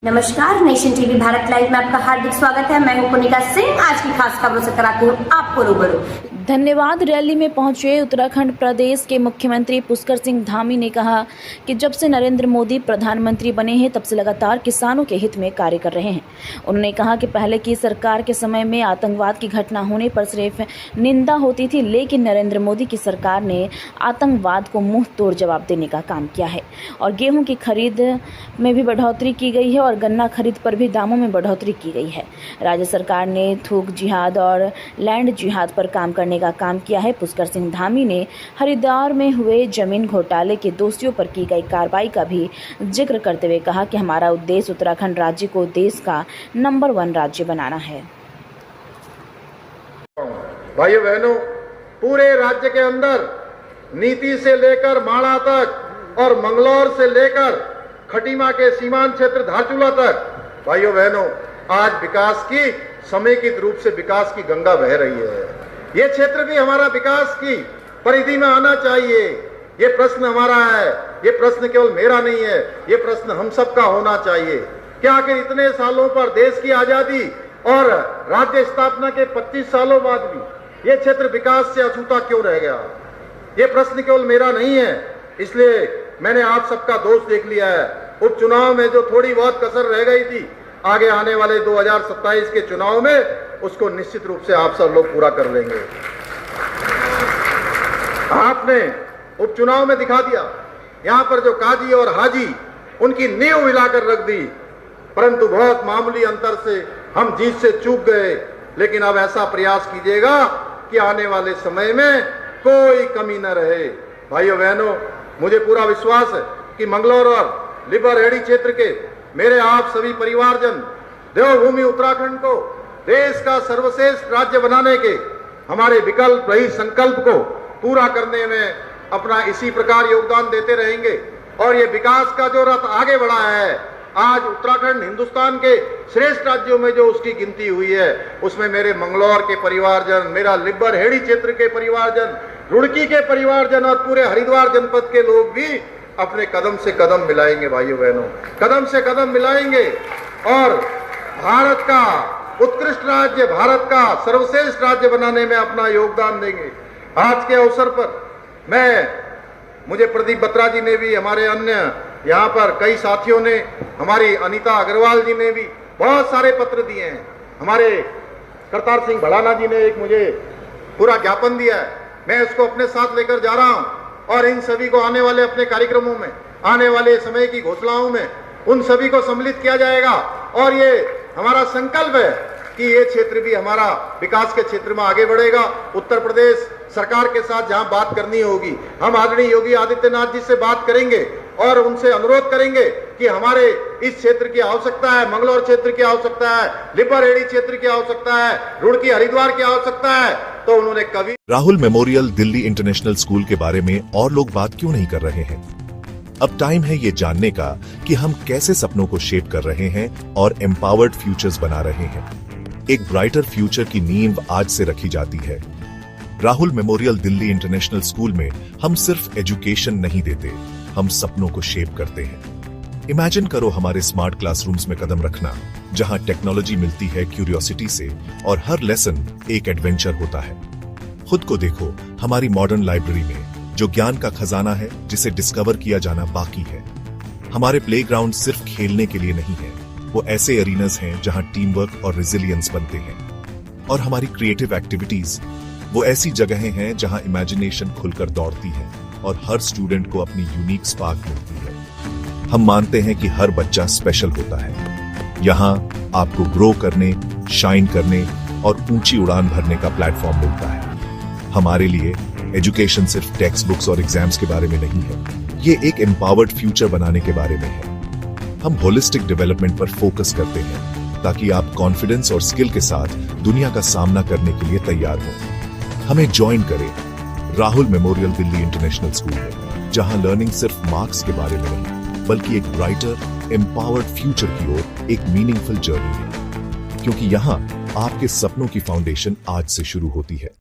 नमस्कार, nation TV Bharat live में आपका हार्दिक स्वागत है। मैं हूं पुनिका सिंह। आज की खास खबरों से कराती हूं आपको रूबरू। धन्यवाद रैली में पहुंचे उत्तराखंड प्रदेश के मुख्यमंत्री पुष्कर सिंह धामी ने कहा कि जब से नरेंद्र मोदी प्रधानमंत्री बने हैं तब से लगातार किसानों के हित में कार्य कर रहे हैं। उन्होंने कहा कि पहले की सरकार के समय में आतंकवाद की घटना होने पर सिर्फ निंदा होती थी, लेकिन नरेंद्र मोदी की सरकार ने आतंकवाद को मुंह तोड़ जवाब देने का काम किया है और गेहूँ की खरीद में भी बढ़ोतरी की गई है और गन्ना खरीद पर भी दामों में बढ़ोतरी की गई है। राज्य सरकार ने थूक जिहाद और लैंड जिहाद पर काम करने का काम किया है। पुष्कर सिंह धामी ने हरिद्वार में हुए जमीन घोटाले के दोषियों पर की गई कार्रवाई का भी जिक्र करते हुए कहा कि हमारा उद्देश्य उत्तराखंड राज्य को देश का नंबर 1 राज्य बनाना है। भाइयों बहनों, पूरे राज्य के अंदर नीति से लेकर माणा तक और मंगलौर से लेकर खटीमा के सीमांत क्षेत्र धारचूला तक, भाइयों बहनों, आज विकास की समेकित रूप से विकास की गंगा बह रही है। ये क्षेत्र भी हमारा विकास की परिधि में आना चाहिए। ये प्रश्न हमारा है, ये प्रश्न केवल मेरा नहीं है, ये प्रश्न हम सबका होना चाहिए। क्या आखिर इतने सालों पर देश की आजादी और राज्य स्थापना के 25 सालों बाद भी ये क्षेत्र विकास से अछूता क्यों रह गया? ये प्रश्न केवल मेरा नहीं है, इसलिए मैंने आप सबका दोष देख लिया है। उपचुनाव में जो थोड़ी बहुत कसर रह गई थी, आगे आने वाले 2027 के चुनाव में उसको निश्चित रूप से आप सब लोग पूरा कर लेंगे। आपने उपचुनाव में दिखा दिया, यहां पर जो काजी और हाजी उनकी नींव मिलाकर रख दी, परंतु बहुत मामूली अंतर से हम जीत से चूक गए। लेकिन अब ऐसा प्रयास कीजिएगा कि आने वाले समय में कोई कमी न रहे। भाइयों बहनों, मुझे पूरा विश्वास है कि मंगलौर और लिबरहेड़ी क्षेत्र के मेरे आप सभी परिवारजन देवभूमि उत्तराखंड को देश का सर्वश्रेष्ठ राज्य बनाने के हमारे विकल्प रही संकल्प को पूरा करने में अपना इसी प्रकार योगदान देते रहेंगे। और ये विकास का जो रथ आगे बढ़ा है, आज उत्तराखंड हिंदुस्तान के श्रेष्ठ राज्यों में जो उसकी गिनती हुई है, उसमें मेरे मंगलौर के परिवारजन, मेरा लिबरहेड़ी क्षेत्र के परिवारजन, रुड़की के परिवारजन और पूरे हरिद्वार जनपद के लोग भी अपने कदम से कदम मिलाएंगे। भाइयों बहनों, कदम से कदम मिलाएंगे और भारत का उत्कृष्ट राज्य, भारत का सर्वश्रेष्ठ राज्य बनाने में अपना योगदान देंगे। आज के अवसर पर मुझे प्रदीप बत्रा जी ने भी, हमारे अन्य यहाँ पर कई साथियों ने, हमारी अनीता अग्रवाल जी ने भी बहुत सारे पत्र दिए हैं। हमारे करतार सिंह भड़ाना जी ने एक मुझे पूरा ज्ञापन दिया है, मैं उसको अपने साथ लेकर जा रहा हूँ और इन सभी को आने वाले अपने कार्यक्रमों में, आने वाले समय की घोषणाओं में उन सभी को सम्मिलित किया जाएगा। और ये हमारा संकल्प है कि ये क्षेत्र भी हमारा विकास के क्षेत्र में आगे बढ़ेगा। उत्तर प्रदेश सरकार के साथ जहां बात करनी होगी, हम आदरणीय योगी आदित्यनाथ जी से बात करेंगे और उनसे अनुरोध करेंगे कि हमारे इस क्षेत्र की आवश्यकता है, मंगलौर क्षेत्र की आवश्यकता है, लिबरहेड़ी क्षेत्र की आवश्यकता है, रुड़की हरिद्वार की आवश्यकता है। तो उन्होंने कभी Rahul memorial Delhi international school के बारे में और लोग बात क्यों नहीं कर रहे हैं? अब टाइम है ये जानने का कि हम कैसे सपनों को शेप कर रहे हैं और एम्पावर्ड फ्यूचर्स बना रहे हैं। एक ब्राइटर फ्यूचर की नींव आज से रखी जाती है। Rahul memorial Delhi international school में हम सिर्फ एजुकेशन नहीं देते, हम सपनों को शेप करते हैं। इमेजिन करो हमारे स्मार्ट क्लासरूम्स में कदम रखना, जहां टेक्नोलॉजी मिलती है क्यूरियोसिटी से और हर लेसन एक एडवेंचर होता है। खुद को देखो हमारी मॉडर्न लाइब्रेरी में, जो ज्ञान का खजाना है जिसे डिस्कवर किया जाना बाकी है। हमारे प्लेग्राउंड सिर्फ खेलने के लिए नहीं है, वो ऐसे एरीनास हैं जहां टीम वर्क और रेजिलियंस बनते हैं। और हमारी क्रिएटिव एक्टिविटीज वो ऐसी जगहें हैं जहां इमेजिनेशन खुलकर दौड़ती है और हर स्टूडेंट को अपनी यूनिक स्पार्क मिलती है। हम मानते हैं कि हर बच्चा स्पेशल होता है। यहाँ आपको ग्रो करने, शाइन करने और ऊंची उड़ान भरने का प्लेटफॉर्म मिलता है। हमारे लिए एजुकेशन सिर्फ टेक्स्ट बुक्स और एग्जाम्स के बारे में नहीं है, ये एक एम्पावर्ड फ्यूचर बनाने के बारे में है। हम होलिस्टिक डेवलपमेंट पर फोकस करते हैं ताकि आप कॉन्फिडेंस और स्किल के साथ दुनिया का सामना करने के लिए तैयार हो। हमें ज्वाइन करें Rahul memorial Delhi international school में, जहां लर्निंग सिर्फ मार्क्स के बारे में नहीं, बल्कि एक ब्राइटर एम्पावर्ड फ्यूचर की ओर एक मीनिंगफुल जर्नी है। क्योंकि यहाँ आपके सपनों की फाउंडेशन आज से शुरू होती है।